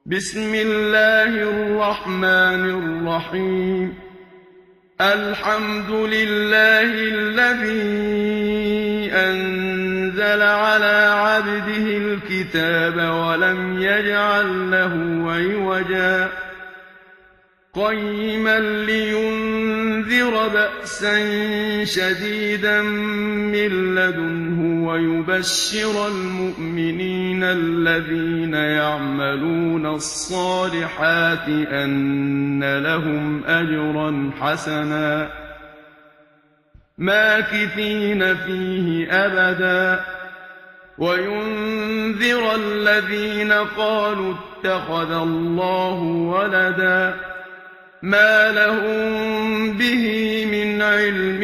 بسم الله الرحمن الرحيم. الحمد لله الذي أنزل على عبده الكتاب ولم يجعل له عوجا قيما لينذر بأسا شديدا من لدنه ويبشر المؤمنين الذين يعملون الصالحات أن لهم أجرا حسنا ماكثين فيه أبدا وينذر الذين قالوا اتخذ الله ولدا ما لهم به من علم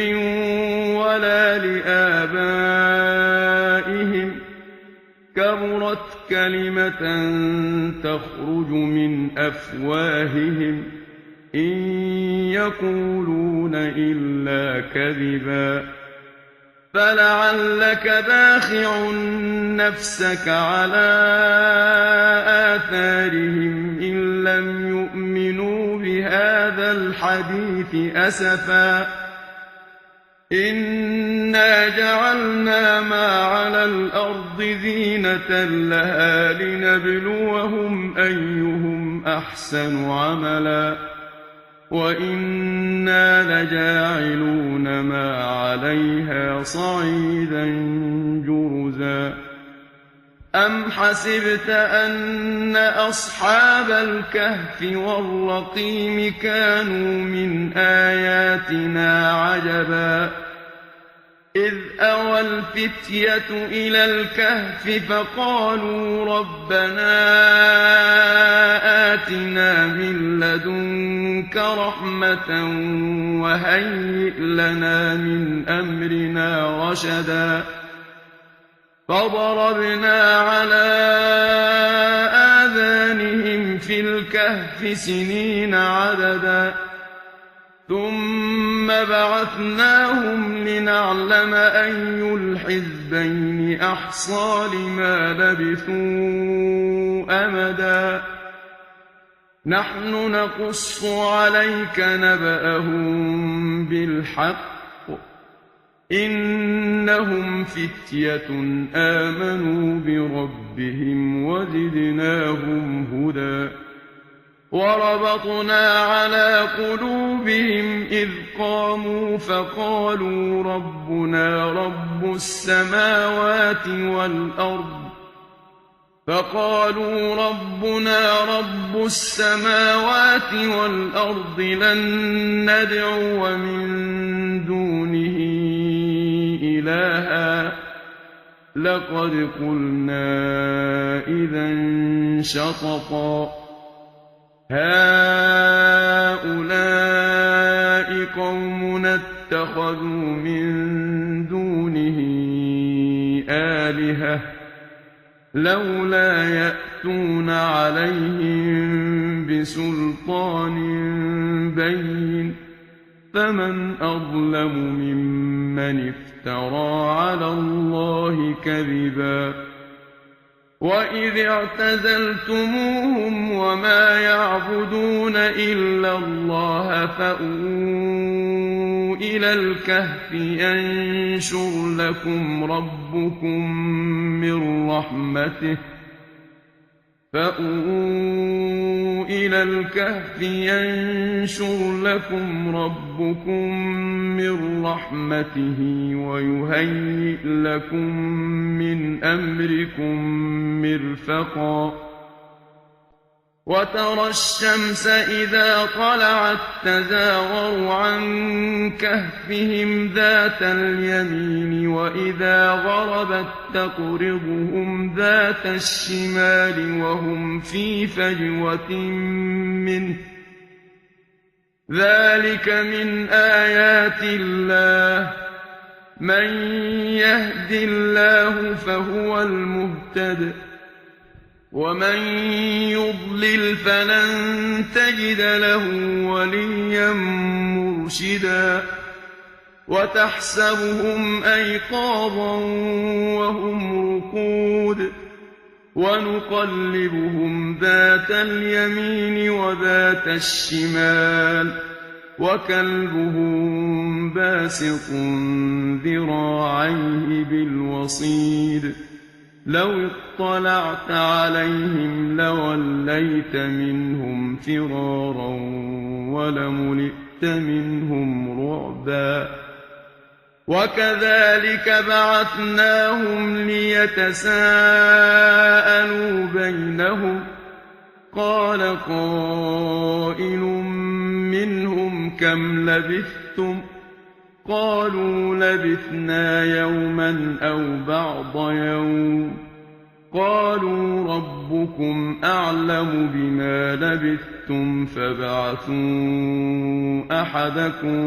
ولا لآبائهم كبرت كلمة تخرج من أفواههم إن يقولون إلا كذبا فلعلك باخع نفسك على آثارهم إن لم يؤمنوا بهذا الحديث أسفا إنا جعلنا ما على الأرض زينة لها لنبلوهم أيهم أحسن عملا وإنا لجاعلون ما عليها صعيدا جرزا أم حسبت أن أصحاب الكهف والرقيم كانوا من آياتنا عجبا إذ أوى الفتية إلى الكهف فقالوا ربنا آتنا من لدنك رحمة وهيئ لنا من أمرنا رشدا فضربنا على آذانهم في الكهف سنين عددا ثم بعثناهم لنعلم أي الحزبين أحصى لما لبثوا أمدا نحن نقص عليك نبأهم بالحق إنهم فتية آمنوا بربهم وزدناهم هدى وربطنا على قلوبهم إذ قاموا فقالوا ربنا رب السماوات والأرض لن ندعو من دونه إلها لقد قلنا إذا شططا هؤلاء قومنا اتخذوا من دونه آلهة لولا يأتون عليهم بسلطان بين فمن أظلم ممن افترى على الله كذبا وإذ اعتزلتموهم وما يعبدون إلا الله فأووا إلى الكهف ينشر لكم ربكم من رحمته ويهيئ لكم من أمركم مرفقا وترى الشمس إذا طلعت تزاور عن كهفهم ذات اليمين وإذا غربت تقرضهم ذات الشمال وهم في فجوة منه ذلك من آيات الله من يهد الله فهو المهتد ومن يضلل فلن تجد له وليا مرشدا وتحسبهم أيقاظا وهم رقود ونقلبهم ذات اليمين وذات الشمال وكلبهم باسط ذراعيه بالوصيد لو اطلعت عليهم لوليت منهم فرارا ولملئت منهم رعبا وكذلك بعثناهم ليتساءلوا بينهم قال قائل منهم كم لبثتم قالوا لبثنا يوما أو بعض يوم قالوا ربكم أعلم بما لبثتم فابعثوا أحدكم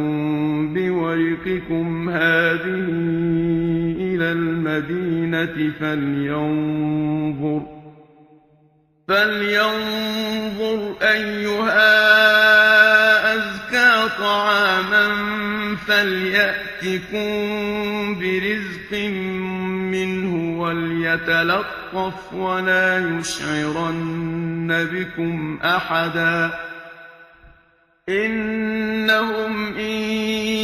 بورقكم هذه إلى المدينة فلينظر أيها أزكى طعاما فليأتكم برزق منه وليتلطف ولا يشعرن بكم أحدا إنهم إن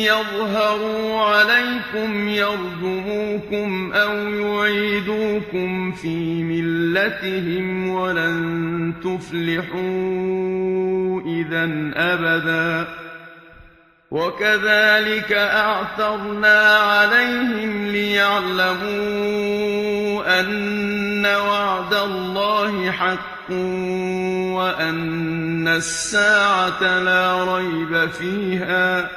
يظهروا عليكم يرجموكم أو يعيدوكم في ملتهم ولن تفلحوا إذا أبدا وكذلك أعثرنا عليهم ليعلموا أن وعد الله حق وأن الساعة لا ريب فيها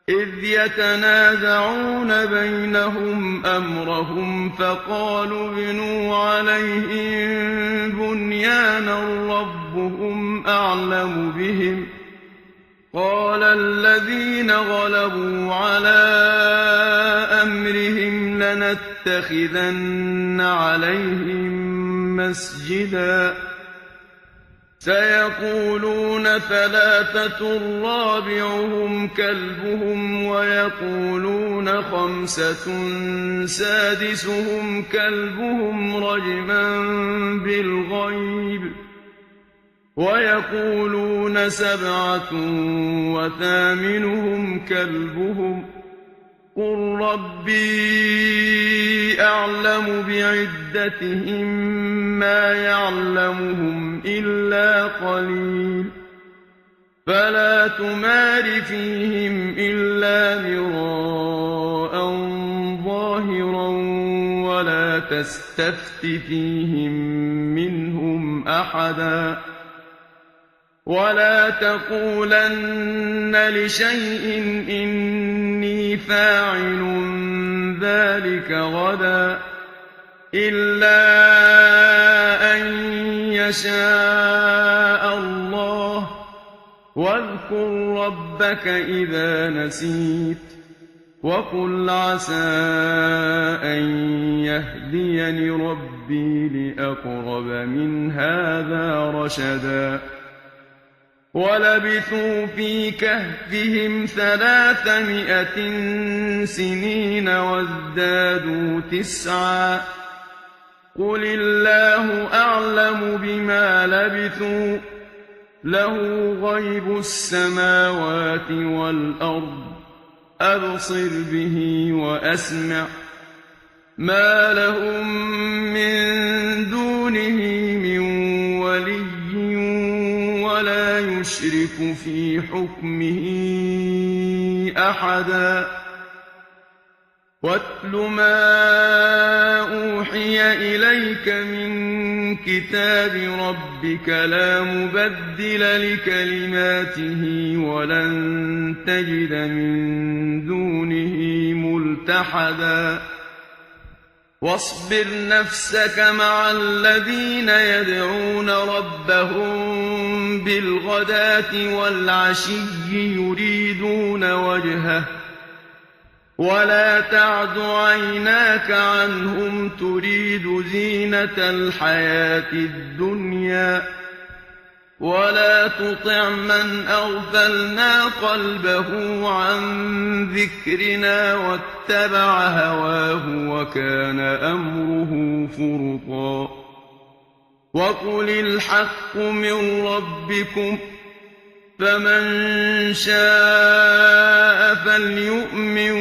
إذ يتنازعون بينهم أمرهم فقالوا ابنوا عليهم بنيانا ربهم أعلم بهم قال الذين غلبوا على أمرهم لنتخذن عليهم مسجدا سيقولون ثلاثة رابعهم كلبهم ويقولون خمسة سادسهم كلبهم رجما بالغيب ويقولون سبعة وثامنهم كلبهم قل ربي أعلم بعدتهم ما يعلمهم إلا قليل فلا تمار فيهم إلا مراء ظاهرا ولا تستفت فيهم منهم أحدا ولا تقولن لشيء إني فاعل ذلك غدا إلا أن يشاء الله واذكر ربك إذا نسيت وقل عسى أن يهديني ربي لأقرب من هذا رشدا ولبثوا في كهفهم 300 سنين وازدادوا 9 قل الله أعلم بما لبثوا له غيب السماوات والأرض أبصر به وأسمع ما لهم من دونه من ولي ولا يشرك في حكمه أحدا واتل ما أوحي إليك من كتاب ربك لا مبدل لكلماته ولن تجد من دونه ملتحدا واصبر نفسك مع الذين يدعون ربهم بالغداة والعشي يريدون وجهه ولا تعد عيناك عنهم تريد زينة الحياة الدنيا ولا تطع من أغفلنا قلبه عن ذكرنا واتبع هواه وكان أمره فرطا وقل الحق من ربكم فمن شاء فليؤمن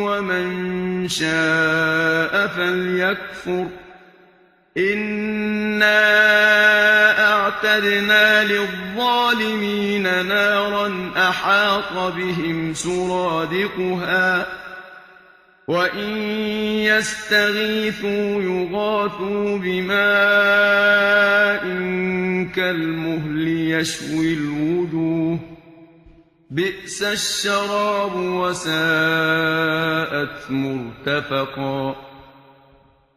ومن شاء فليكفر إنا أعتدنا للظالمين نارا أحاط بهم سرادقها وإن يستغيثوا يغاثوا بماء كالمهل يشوي الوجوه بئس الشراب وساءت مرتفقا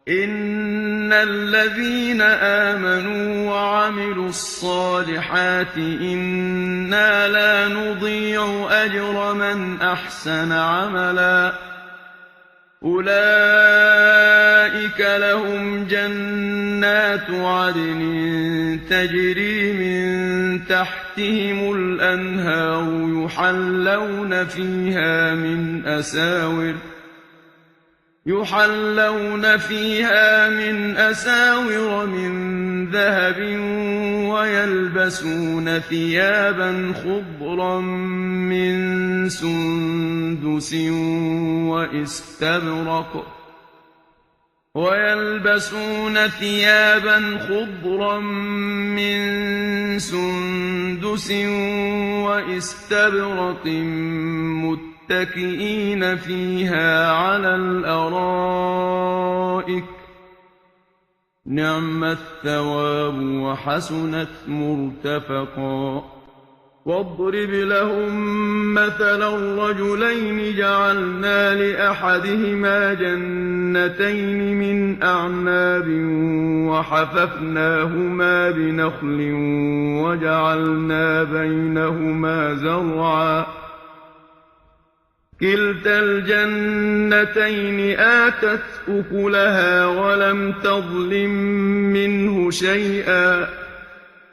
إن الذين آمنوا وعملوا الصالحات إنا لا نضيع أجر من أحسن عملا أولئك لهم جنات عدن تجري من تحتهم الأنهار يحلون فيها من أساور من ذهب ويلبسون ثيابا خضرا من سندس واستبرق متكئين فيها على الأرائك نعم الثواب وحسنت مرتفقا واضرب لهم مثلا الرجلين جعلنا لأحدهما جنتين من أعناب وحففناهما بنخل وجعلنا بينهما زرعا كلتا الجنتين آتت أكلها ولم تظلم منه شيئا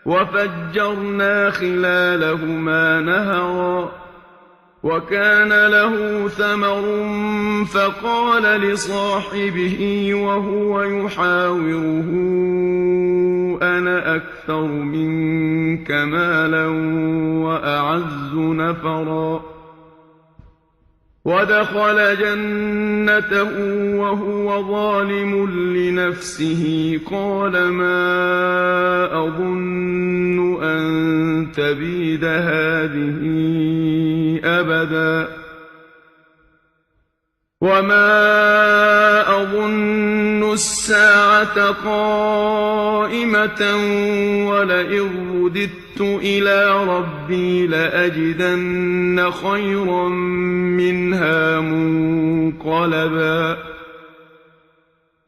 وفجرنا خلالهما نهرا وكان له ثمر فقال لصاحبه وهو يحاوره أنا أكثر منك مالا وأعز نفرا ودخل جنته وهو ظالم لنفسه قال ما أظن أن تبيد هذه أبدا وما أظن الساعة قائمة ولئن رددت إلى ربي لأجدن خيرا منها منقلبا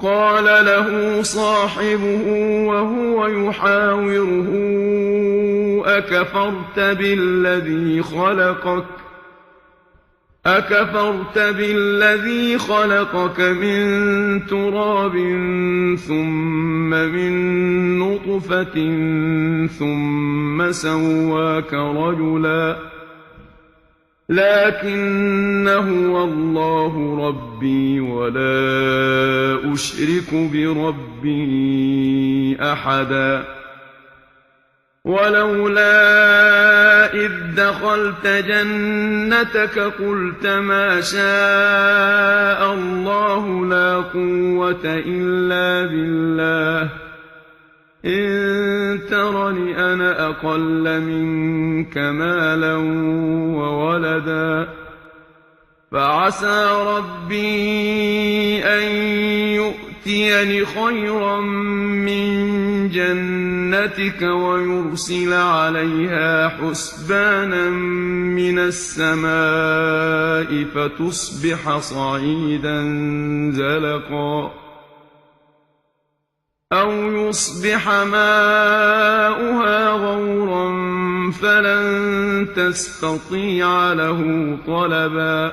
قال له صاحبه وهو يحاوره أكفرت بالذي خلقك من تراب ثم من نطفة ثم سواك رجلا لكن هو الله ربي ولا أشرك بربي أحدا ولولا إذ دخلت جنتك قلت ما شاء الله لا قوة إلا بالله إن ترني أنا أقل منك مالا وولدا فعسى ربي أن يؤتيني خيرا من جنتك ويرسل عليها حسبانا من السماء فتصبح صعيدا زلقا أو يصبح ماؤها غورا فلن تستطيع له طلبا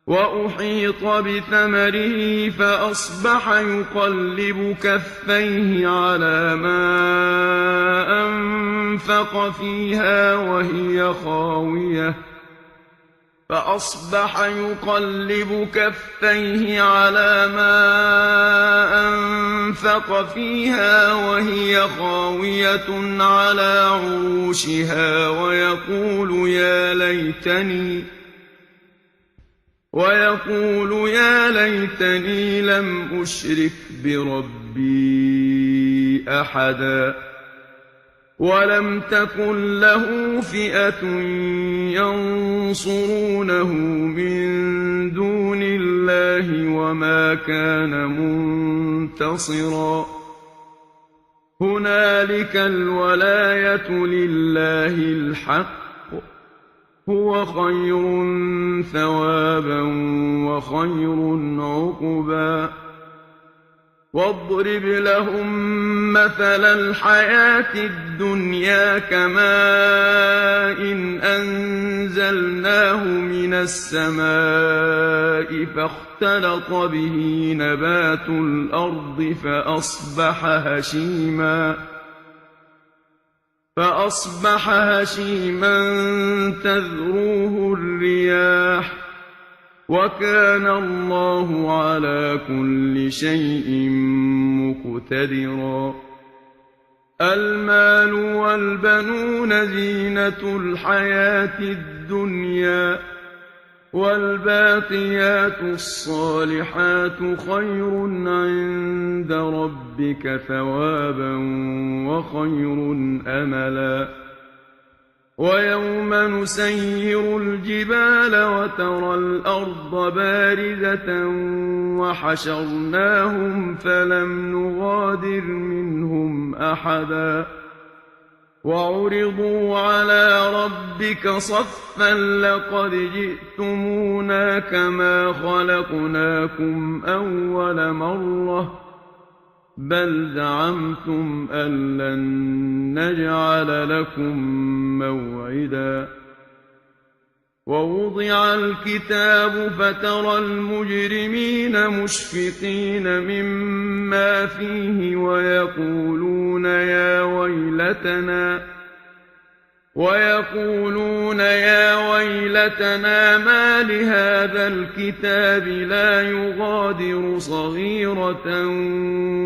وأحيط بثمره فأصبح يقلب كفيه على ما أنفق فيها وهي خاوية فأصبح يقلب كفيه على ما أنفق فيها وهي خاوية على عروشها ويقول يا ليتني لم أشرك بربي أحدا ولم تكن له فئة ينصرونه من دون الله وما كان منتصرا هنالك الولاية لله الحق هو خير ثوابا وخير عقبا واضرب لهم مثل الحياة الدنيا كماء أنزلناه من السماء فاختلط به نبات الأرض فأصبح هشيما تذروه الرياح وكان الله على كل شيء مقتدرا المال والبنون زينة الحياة الدنيا والباقيات الصالحات خير عند ربك ثوابا وخير أملا ويوم نسير الجبال وترى الأرض بارزة وحشرناهم فلم نغادر منهم أحدا وعرضوا على ربك صفا لقد جئتمونا كما خلقناكم أول مرة بل زعمتم أن لن نجعل لكم موعدا ووضع الكتاب فترى المجرمين مشفقين مما فيه ويقولون يا ويلتنا ما لهذا الكتاب لا يغادر صغيرة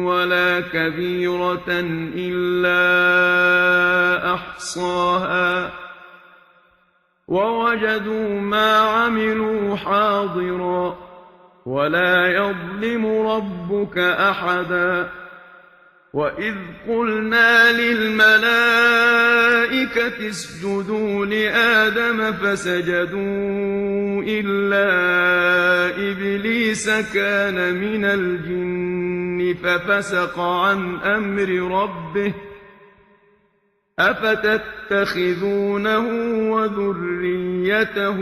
ولا كبيرة إلا أحصاها ووجدوا ما عملوا حاضرا ولا يظلم ربك أحدا وإذ قلنا للملائكة اسجدوا لآدم فسجدوا إلا إبليس كان من الجن ففسق عن أمر ربه أفتتخذونه وذريته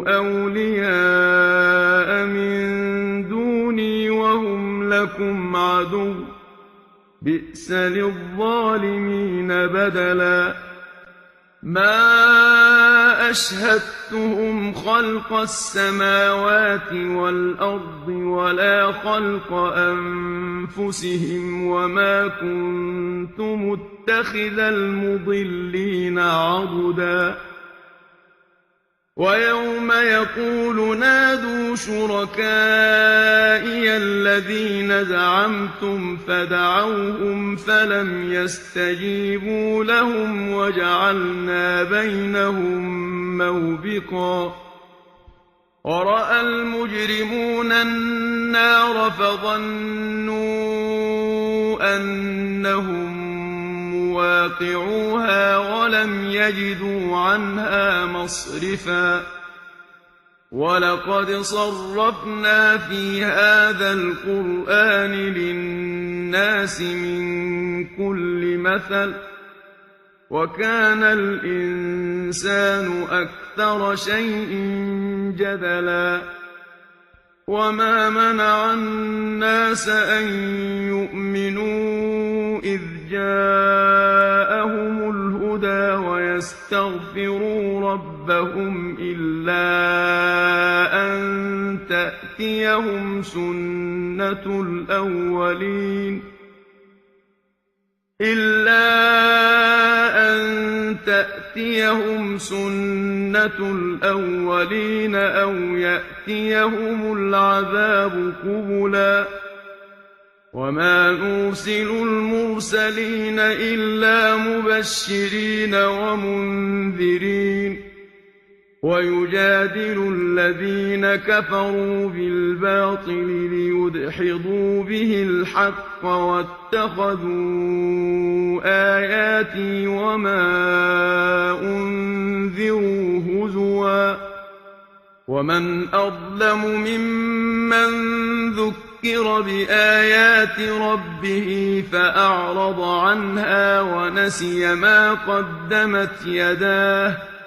أولياء من دوني وهم لكم عدو بئس للظالمين بدلا ما أشهدتهم خلق السماوات والأرض ولا خلق أنفسهم وما كنت متخذ المضلين عضدا ويوم يقول نادوا شركائي الذين زعمتم فدعوهم فلم يستجيبوا لهم وجعلنا بينهم موبقا ورأى المجرمون النار فظنوا أنهم مواقعوها ولم يجدوا عنها مصرفا ولقد صرفنا في هذا القرآن للناس من كل مثل وكان الإنسان أكثر شيء جدلا وما منع الناس أن يؤمنوا إذ جاءهم الهدى ويستغفروا ربهم إلا أن تأتيهم سنة الأولين تَأْتِيَهُمْ سُنَّةُ الْأَوَّلِينَ أَوْ يَأْتِيَهُمُ الْعَذَابُ قُبُلًا وَمَا نُرْسِلُ الْمُرْسَلِينَ إِلَّا مُبَشِّرِينَ وَمُنذِرِينَ وَيُجَادِلُ الَّذِينَ كَفَرُوا بِالْبَاطِلِ لِيُدْحِضُوا بِهِ الْحَقَّ وَاتَّخَذُوا آيَاتِي وَمَا أُنذِرُوا هُزُوًا وَمَنْ أَظْلَمُ مِمَّن ذُكِّرَ بِآيَاتِ رَبِّهِ فَأَعْرَضَ عَنْهَا وَنَسِيَ مَا قَدَّمَتْ يَدَاهُ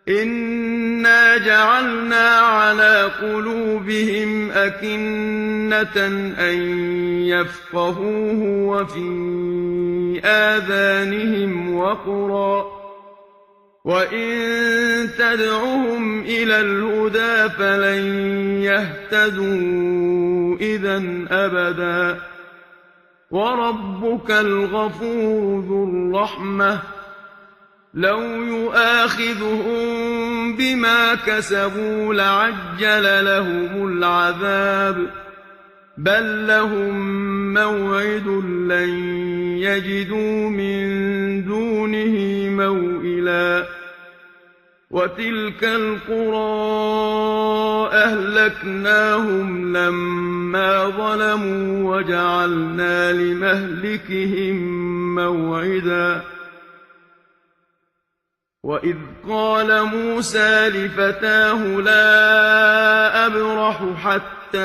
إِنَّا جَعَلْنَا عَلَىٰ قُلُوبِهِمْ أَكِنَّةً أَن يَفْقَهُوهُ وَفِي آذَانِهِمْ وَقْرًا ۚ وَإِن تَدْعُهُمْ إِلَى الْهُدَىٰ فَلَن يَهْتَدُوا إِذًا أَبَدًا ۚ وَرَبُّكَ الْغَفُورُ ذُو الرَّحْمَةِ لَوْ يُؤَاخِذُهُم بِمَا كَسَبُوا لَعَجَّلَ لَهُمُ الْعَذَابَ ۚ بَل لَّهُم مَّوْعِدٌ لَّن يَجِدُوا مِن دُونِهِ مَوْئِلًا وَتِلْكَ الْقُرَىٰ أَهْلَكْنَاهُمْ لَمَّا ظَلَمُوا وَجَعَلْنَا لِمَهْلِكِهِم مَّوْعِدًا وَإِذْ قَالَ مُوسَىٰ لِفَتَاهُ لَا أَبْرَحُ حَتَّىٰ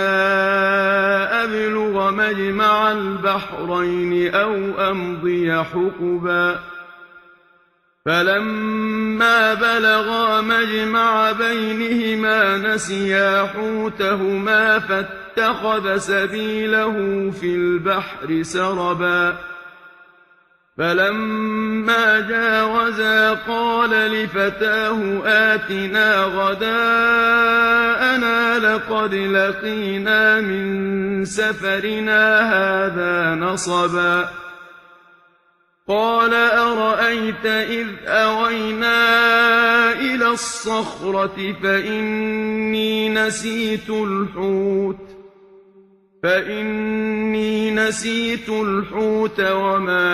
أَبْلُغَ مَجْمَعَ الْبَحْرَيْنِ أَوْ أَمْضِيَ حُقُبًا فَلَمَّا بَلَغَا مَجْمَعَ بَيْنِهِمَا نَسِيَا حُوتَهُمَا فَاتَّخَذَ سَبِيلَهُ فِي الْبَحْرِ سَرَبًا فَلَمَّا جَاوَزَا قَالَ لِفَتَاهُ آتِنَا غَدَاءَنَا لَقَدْ لَقِينَا مِن سَفَرِنَا هَٰذَا نَصَبًا قَالَ أَرَأَيْتَ إِذْ أَوَيْنَا إِلَى الصَّخْرَةِ فَإِنِّي نَسِيتُ الْحُوتَ وَمَا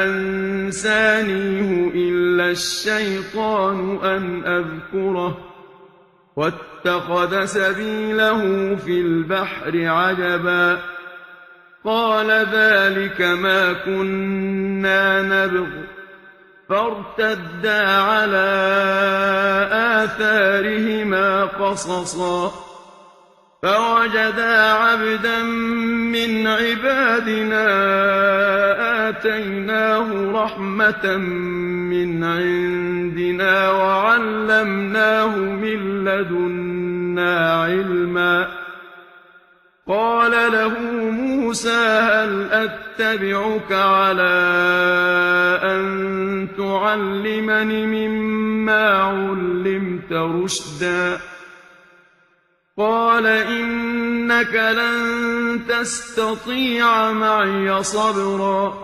أَنسَانِيهُ إِلَّا الشَّيْطَانُ أَنْ أَذْكُرَهُ ۚ وَاتَّخَذَ سَبِيلَهُ فِي الْبَحْرِ عَجَبًا قَالَ ذَٰلِكَ مَا كُنَّا نَبْغِ ۚ فَارْتَدَّا عَلَىٰ آثَارِهِمَا قَصَصًا فَوَجَدَا عَبْدًا مِّنْ عِبَادِنَا آتَيْنَاهُ رَحْمَةً مِّنْ عِندِنَا وَعَلَّمْنَاهُ مِن لَّدُنَّا عِلْمًا قَالَ لَهُ مُوسَىٰ هَلْ أَتَّبِعُكَ عَلَىٰ أَن تُعَلِّمَنِ مِمَّا عُلِّمْتَ رُشْدًا قَالَ إِنَّكَ لَن تَسْتَطِيعَ مَعِيَ صَبْرًا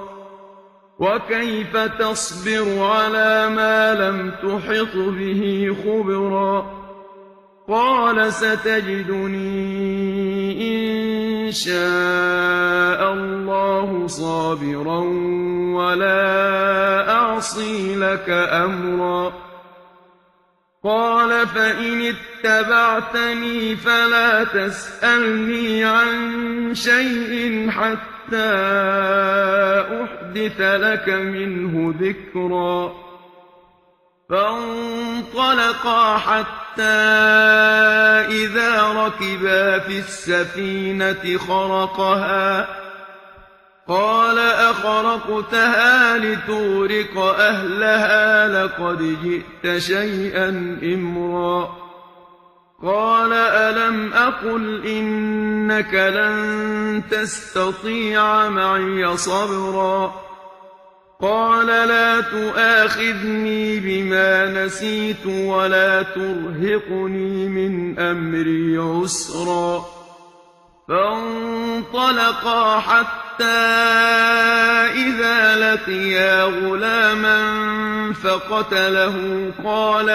وَكَيْفَ تَصْبِرُ عَلَىٰ مَا لَمْ تُحِطْ بِهِ خُبْرًا قَالَ سَتَجِدُنِي إِن شَاءَ اللَّهُ صَابِرًا وَلَا أَعْصِي لَكَ أَمْرًا قَالَ فَإِنِ اتَّبَعْتَنِي فَلَا تَسْأَلْنِي عَن شَيْءٍ حَتَّىٰ أُحْدِثَ لَكَ مِنْهُ ذِكْرًا فَانطَلَقَا حَتَّىٰ إِذَا رَكِبَا فِي السَّفِينَةِ خَرَقَهَا قَالَ أَخَرَقْتَهَا لِتُغْرِقَ أَهْلَهَا لَقَدْ جِئْتَ شَيْئًا إِمْرًا قَالَ أَلَمْ أَقُلْ إِنَّكَ لَن تَسْتَطِيعَ مَعِيَ صَبْرًا قَالَ لَا تُؤَاخِذْنِي بِمَا نَسِيتُ وَلَا تُرْهِقْنِي مِنْ أَمْرِي عُسْرًا فَانطَلَقَا حَتَّىٰ إِذَا فأتيا غلاما فقتله قال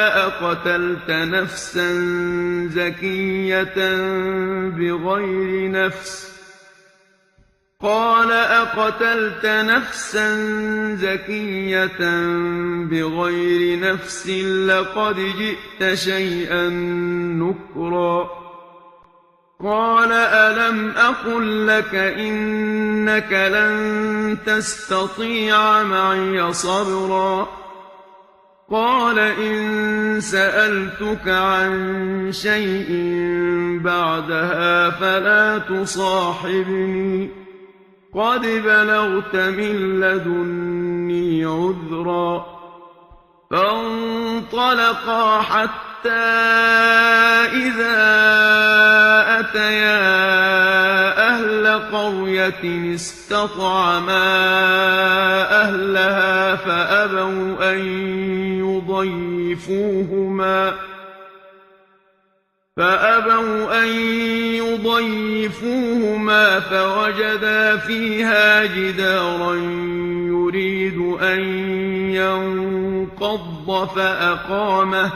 أقتلت نفسا زكية بغير نفس لقد جئت شيئا نكرا قال ألم أقل لك إنك لن تستطيع معي صبرا قال إن سألتك عن شيء بعدها فلا تصاحبني قد بلغت من لدني عذرا فانطلقا حتى إذا أتيا أهل قرية استطعما أهلها فأبوا أن يضيفوهما فوجدا فيها جدارا يريد أن ينقض فأقامه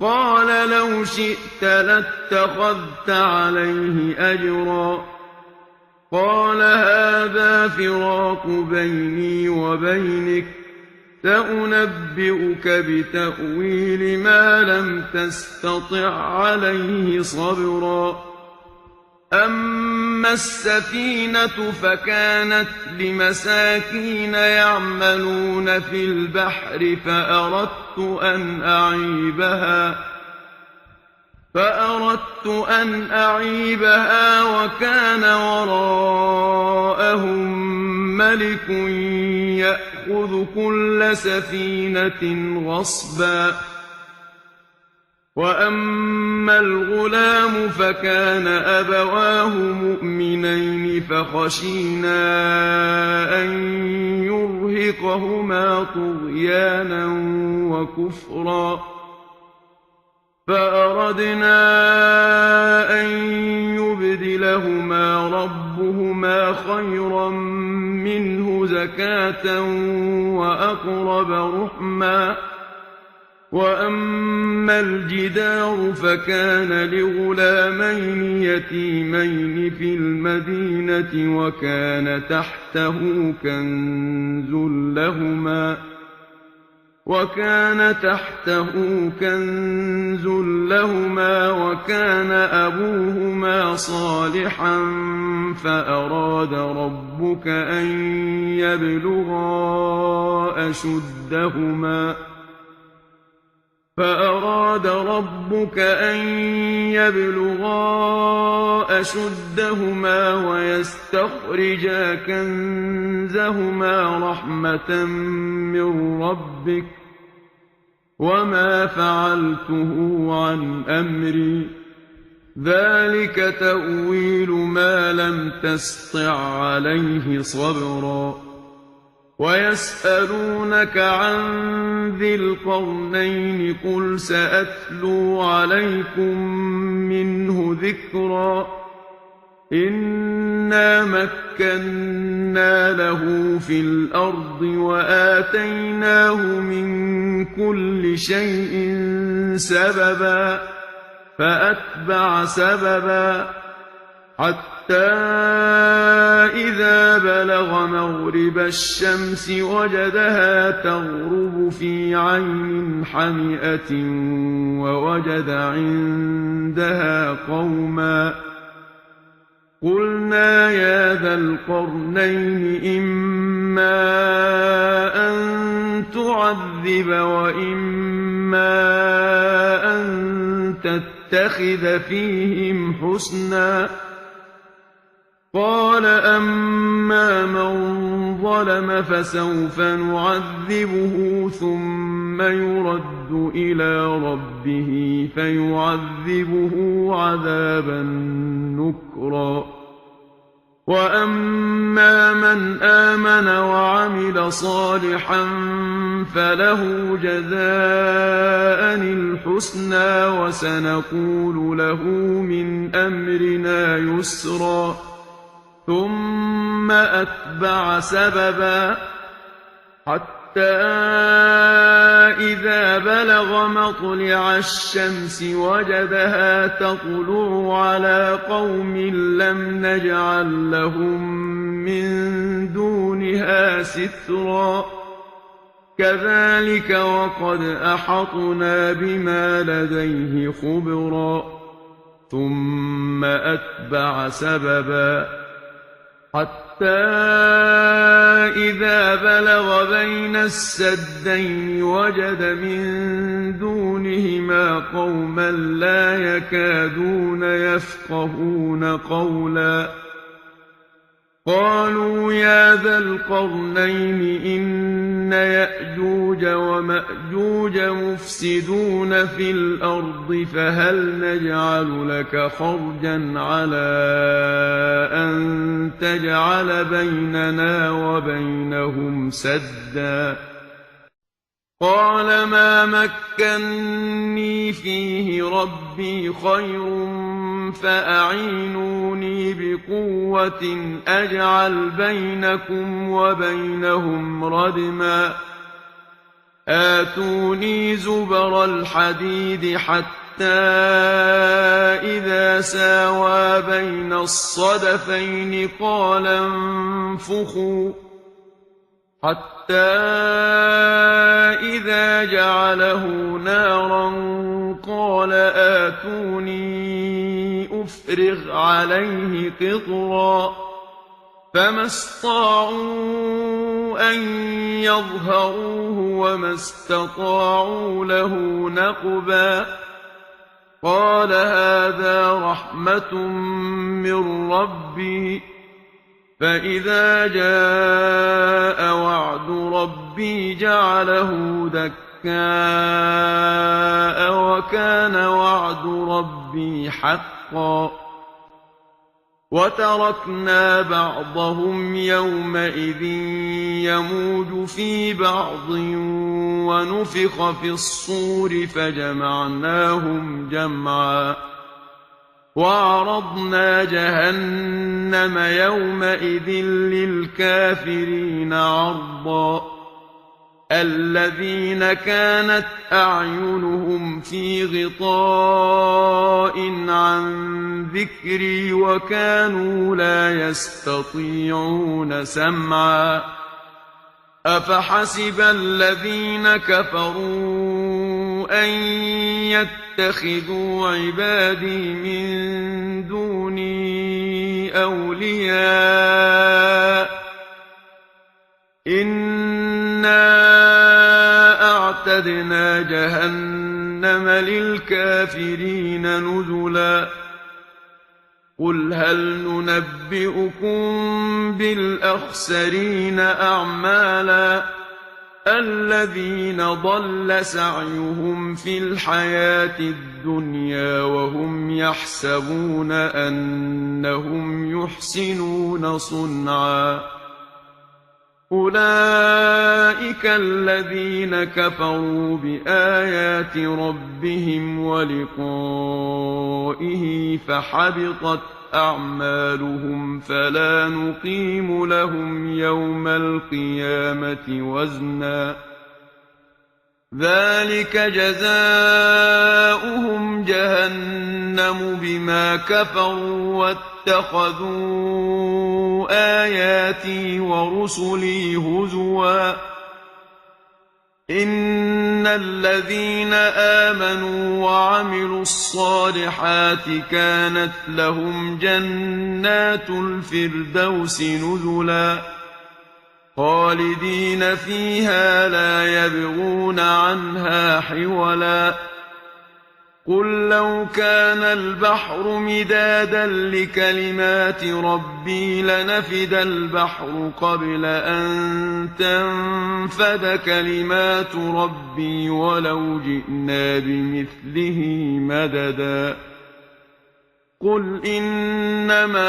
قال لو شئت لاتخذت عليه أجرا قال هذا فراق بيني وبينك سأنبئك بتأويل ما لم تستطع عليه صبرا أما السفينة فكانت لمساكين يعملون في البحر فأردت أن أعيبها وكان وراءهم ملك يأخذ كل سفينة غصبا وأما الغلام فكان أبواه مؤمنين فخشينا أن يرهقهما طغيانا وكفرا فأردنا أن يبدلهما ربهما خيرا منه زكاة وأقرب رحما وأما الجدار فكان لغلامين يتيمين في المدينة وكان تحته كنز لهما وكان أبوهما صالحا فأراد ربك أن يبلغا أشدهما ويستخرجا كنزهما رحمة من ربك وما فعلته عن أمري ذلك تأويل ما لم تسطع عليه صبرا ويسألونك عن ذي القرنين قل سأتلو عليكم منه ذكرا إنا مكنا له في الأرض وآتيناه من كل شيء سببا فأتبع سببا حتى إذا بلغ مغرب الشمس وجدها تغرب في عين حمئة ووجد عندها قوما قلنا يا ذا القرنين إما أن تعذب وإما أن تتخذ فيهم حسنا قال أما من ظلم فسوف نعذبه ثم يرد إلى ربه فيعذبه عذابا نكرا وأما من آمن وعمل صالحا فله جزاء الحسنى وسنقول له من أمرنا يسرا ثم أتبع سببا حتى إذا بلغ مطلع الشمس وجدها تطلع على قوم لم نجعل لهم من دونها سترا كذلك وقد أحطنا بما لديه خبرا ثم أتبع سببا حتى إذا بلغ بين السدين وجد من دونهما قوما لا يكادون يفقهون قولا قالوا يا ذا القرنين إن يأجوج ومأجوج مفسدون في الأرض فهل نجعل لك خرجا على أن تجعل بيننا وبينهم سدا قال ما مكني فيه ربي خير فأعينوني بقوة أجعل بينكم وبينهم ردما آتوني زبر الحديد حتى إذا ساوى بين الصدفين قال انفخوا حتى إذا جعله نارا قال آتوني أفرغ عليه قطرا فما استطاعوا أن يظهروه وما استطاعوا له نقبا قال هذا رحمة من ربي فإذا جاء وعد ربي جعله دكاء وكان وعد ربي حقا وتركنا بعضهم يومئذ يموج في بعض ونفخ في الصور فجمعناهم جمعا وعرضنا جهنم يومئذ للكافرين عرضا الذين كانت أعينهم في غطاء عن ذكري وكانوا لا يستطيعون سمعا أفحسب الذين كفروا أن يتخذوا عبادي من دوني أولياء إنا أعتدنا جهنم للكافرين نزلا قل هل ننبئكم بالأخسرين أعمالا الذين ضل سعيهم في الحياة الدنيا وهم يحسبون أنهم يحسنون صنعا أولئك الذين كفروا بآيات ربهم ولقائه فحبطت أعمالهم فلا نقيم لهم يوم القيامة وزنا ذلك جزاؤهم جهنم بما كفروا واتخذوا آياتي ورسلي هزوا إن الذين آمنوا وعملوا الصالحات كانت لهم جنات الفردوس نزلا خالدين فيها لا يبغون عنها حولا قل لو كان البحر مدادا لكلمات ربي لنفد البحر قبل أن تنفد كلمات ربي ولو جئنا بمثله مددا قل إنما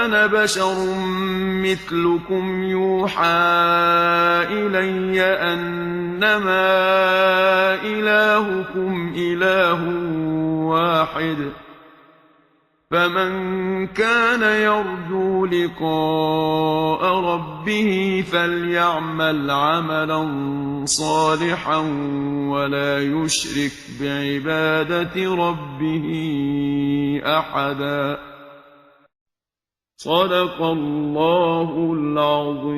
أنا بشر مثلكم يوحى إلي أنما إلهكم إله واحد فمن كان يرجو لقاء ربه فليعمل عملا صالحا ولا يشرك بعبادة ربه أحدا. صدق الله العظيم.